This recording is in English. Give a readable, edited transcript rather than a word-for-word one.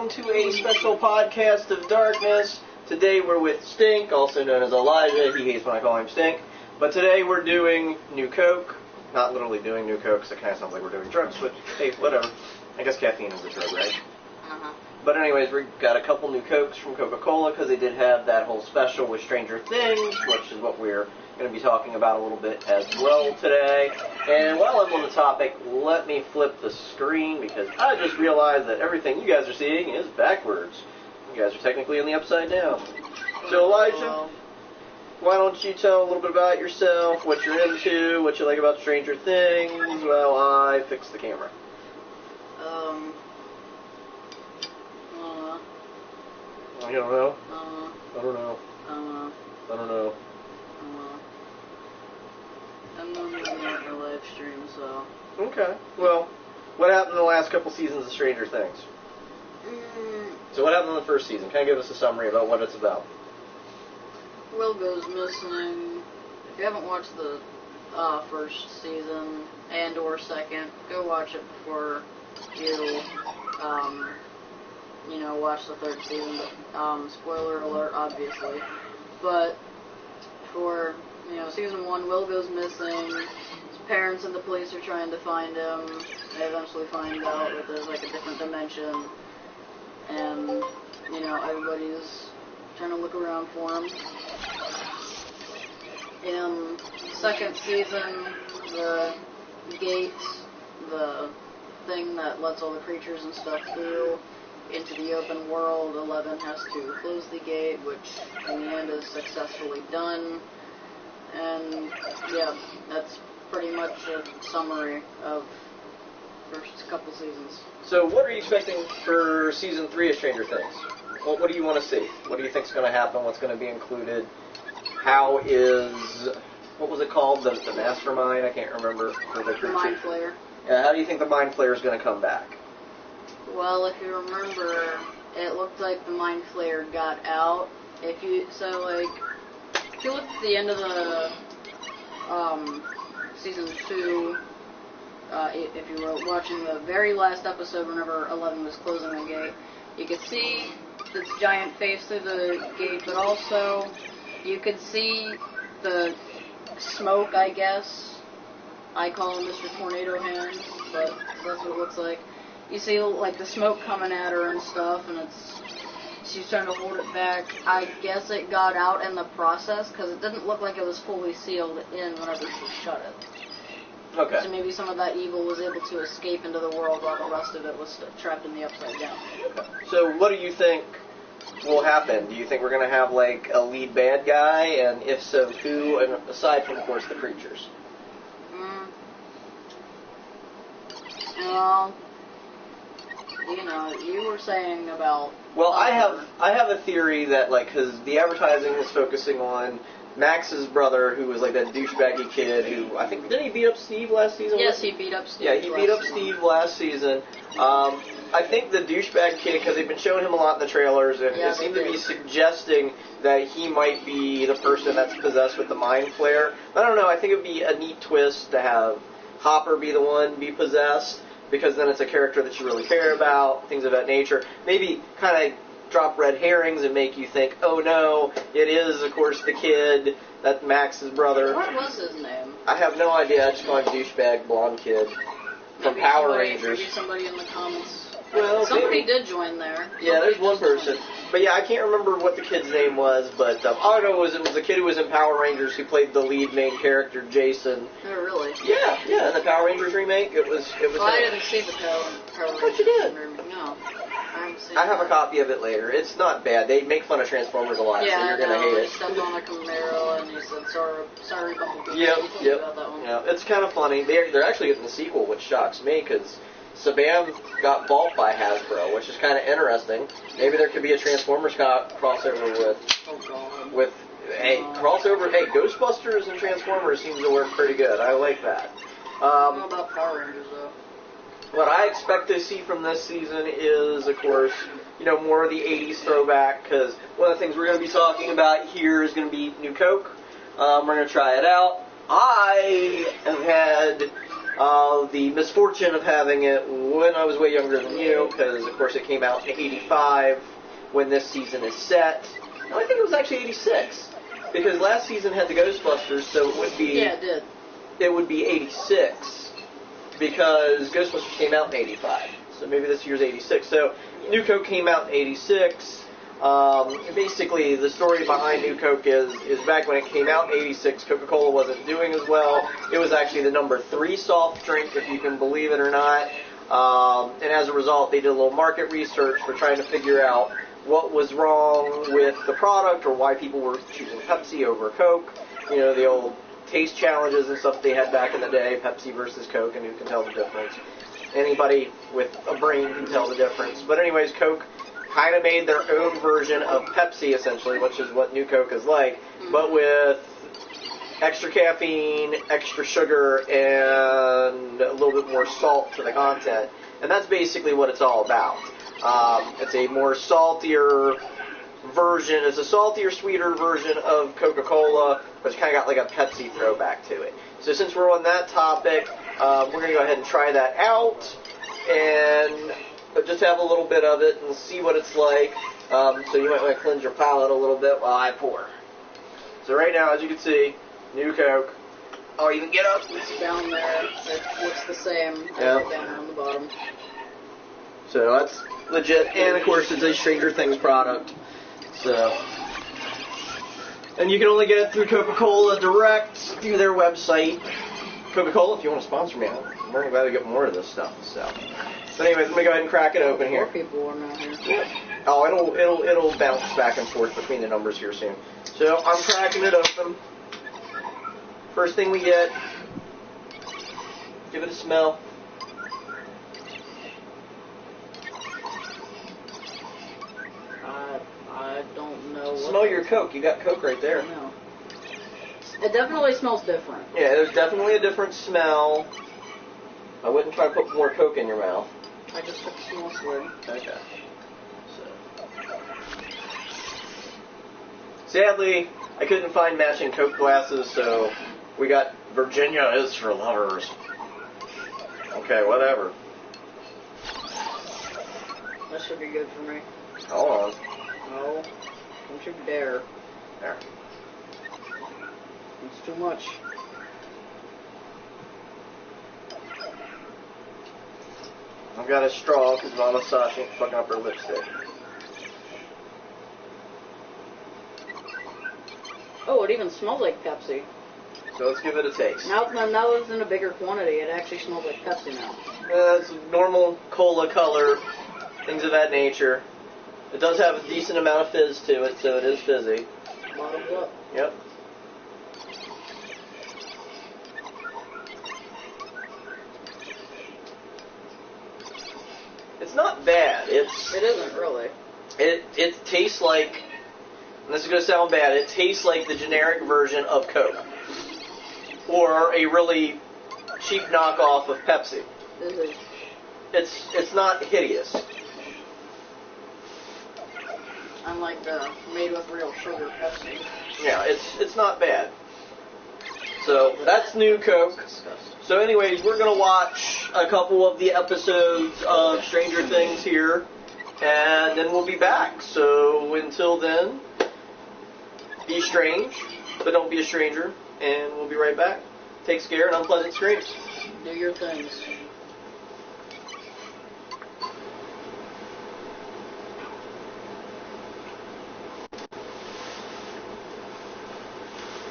welcome to a special podcast of darkness. Today we're with Stink, also known as Elijah. He hates when I call him Stink. But today we're doing New Coke. Not literally doing New Coke, because it kind of sounds like we're doing drugs, but hey, whatever. I guess caffeine is a drug, right? Uh-huh. But anyways, we got a couple new Cokes from Coca-Cola, because they did have that whole special with Stranger Things, which is what we're going to be talking about a little bit as well today. And while I'm on the topic, let me flip the screen, because I just realized that everything you guys are seeing is backwards. You guys are technically on the upside down. So Elijah, why don't you tell a little bit about yourself, what you're into, what you like about Stranger Things, while I fix the camera. I don't know. I don't know. I don't know. I'm not looking at the live stream, so... Okay. Well, what happened in the last couple seasons of Stranger Things? So what happened in the first season? Kind of give us a summary about what it's about. Will goes missing. If you haven't watched the first season and or second, go watch it before you, watch the third season. But, spoiler alert, obviously. But for, season 1, Will goes missing. His parents and the police are trying to find him. They eventually find out that there's like a different dimension. And, everybody's trying to look around for him. In second season, the gate, the thing that lets all the creatures and stuff through into the open world, 11 has to close the gate, which in the end is successfully done. And yeah, that's pretty much a summary of first couple seasons. So what are you expecting for season 3 of Stranger Things? What do you want to see? What do you think is going to happen? What's going to be included? How is, what was it called? The mastermind? I can't remember. The Mind Flayer. Yeah, how do you think the Mind Flayer is going to come back? Well, if you remember, it looked like the Mind Flayer got out. If you look at the end of the season 2, if you were watching the very last episode whenever 11 was closing the gate, you could see this giant face through the gate, but also you could see the smoke, I guess. I call him Mr. Tornado Hands, but that's what it looks like. You see, like, the smoke coming at her and stuff, and she's trying to hold it back. I guess it got out in the process, because it didn't look like it was fully sealed in whenever she shut it. Okay. So maybe some of that evil was able to escape into the world while the rest of it was trapped in the upside down. Okay. So what do you think will happen? Do you think we're going to have, like, a lead bad guy, and if so, who, and aside from, of course, the creatures? Well, you were saying about... Well, I have a theory that, like, because the advertising was focusing on Max's brother, who was, like, that douchebaggy kid who, I think, didn't he beat up Steve last season? Yes, he beat up Steve. Yeah, he beat up Steve last season. I think the douchebag kid, because they've been showing him a lot in the trailers, and they seem to be suggesting that he might be the person that's possessed with the Mind Flayer. I don't know, I think it would be a neat twist to have Hopper be the one be possessed, because then it's a character that you really care about, things of that nature. Maybe kind of drop red herrings and make you think, oh no, it is, of course, the kid, that's Max's brother. What was his name? I have no idea, I just call him douchebag blonde kid from Power Rangers. Maybe somebody in the comments. Well, somebody did join there. Yeah, there's one person. But yeah, I can't remember what the kid's name was, but all I know was it was the kid who was in Power Rangers who played the lead main character, Jason. Oh, really? Yeah, in the Power Rangers remake, it was well, I didn't see the Power Rangers. But you did. No. I have a copy of it later. It's not bad. They make fun of Transformers a lot, so you're going to hate it. He stepped on a Camaro and he said, sorry, Bumblebee. Yep. About that one. Yeah, it's kind of funny. They're actually getting the sequel, which shocks me, because Sabam got bought by Hasbro, which is kind of interesting. Maybe there could be a Transformers crossover with crossover. Hey, Ghostbusters and Transformers seems to work pretty good. I like that. I don't know about Power Rangers, though. What I expect to see from this season is, of course, more of the 80s throwback, because one of the things we're going to be talking about here is going to be New Coke. We're going to try it out. I have had the misfortune of having it when I was way younger than you, because of course it came out in '85 when this season is set. No, I think it was actually '86 because last season had the Ghostbusters, so it would be Yeah, it did. it would be '86 because Ghostbusters came out in '85. So maybe this year's '86. So New Coke came out in '86. Basically, the story behind New Coke is back when it came out in '86, Coca-Cola wasn't doing as well. It was actually the number 3 soft drink, if you can believe it or not. And as a result, they did a little market research for trying to figure out what was wrong with the product or why people were choosing Pepsi over Coke. You know, the old taste challenges and stuff they had back in the day, Pepsi versus Coke, and who can tell the difference. Anybody with a brain can tell the difference. But anyways, Coke kind of made their own version of Pepsi, essentially, which is what New Coke is like, but with extra caffeine, extra sugar, and a little bit more salt to the content. And that's basically what it's all about. It's a more saltier version. It's a saltier, sweeter version of Coca-Cola, but it's kind of got like a Pepsi throwback to it. So since we're on that topic, we're going to go ahead and try that out, and just have a little bit of it and see what it's like. So you might want to cleanse your palate a little bit while I pour. So right now, as you can see, New Coke. Oh, you can get up. It's down there. It looks the same Yep. down on the bottom. So that's legit. And of course, it's a Stranger Things product. So, and you can only get it through Coca-Cola direct through their website. Coca-Cola, if you want to sponsor me, I'm very glad to get more of this stuff. So, but anyways, let me go ahead and crack it open here. More people are not here. Oh, it'll bounce back and forth between the numbers here soon. So I'm cracking it open. First thing we get, give it a smell. I don't know. What Smell your Coke. You got Coke right there. No. It definitely smells different. Yeah, there's definitely a different smell. I wouldn't try to put more Coke in your mouth. I just took a small swig. Okay. Sadly, I couldn't find matching Coke glasses, so we got Virginia is for lovers. Okay, whatever. That should be good for me. Hold on. No, don't you dare. There. It's too much. I've got a straw because Mama Sasha ain't fucking up her lipstick. Oh, it even smells like Pepsi. So let's give it a taste. Now that it's in a bigger quantity, it actually smells like Pepsi now. It's normal cola color, things of that nature. It does have a decent amount of fizz to it, so it is fizzy. Bottoms up. Yep. It's not bad. It isn't really. It tastes like, and this is going to sound bad, it tastes like the generic version of Coke. Or a really cheap knockoff of Pepsi. It's not hideous. Unlike the made with real sugar Pepsi. Yeah, it's not bad. So that's New Coke. So anyways, we're going to watch a couple of the episodes of Stranger Things here, and then we'll be back. So until then, be strange, but don't be a stranger, and we'll be right back. Take care and unpleasant screams. Do your things.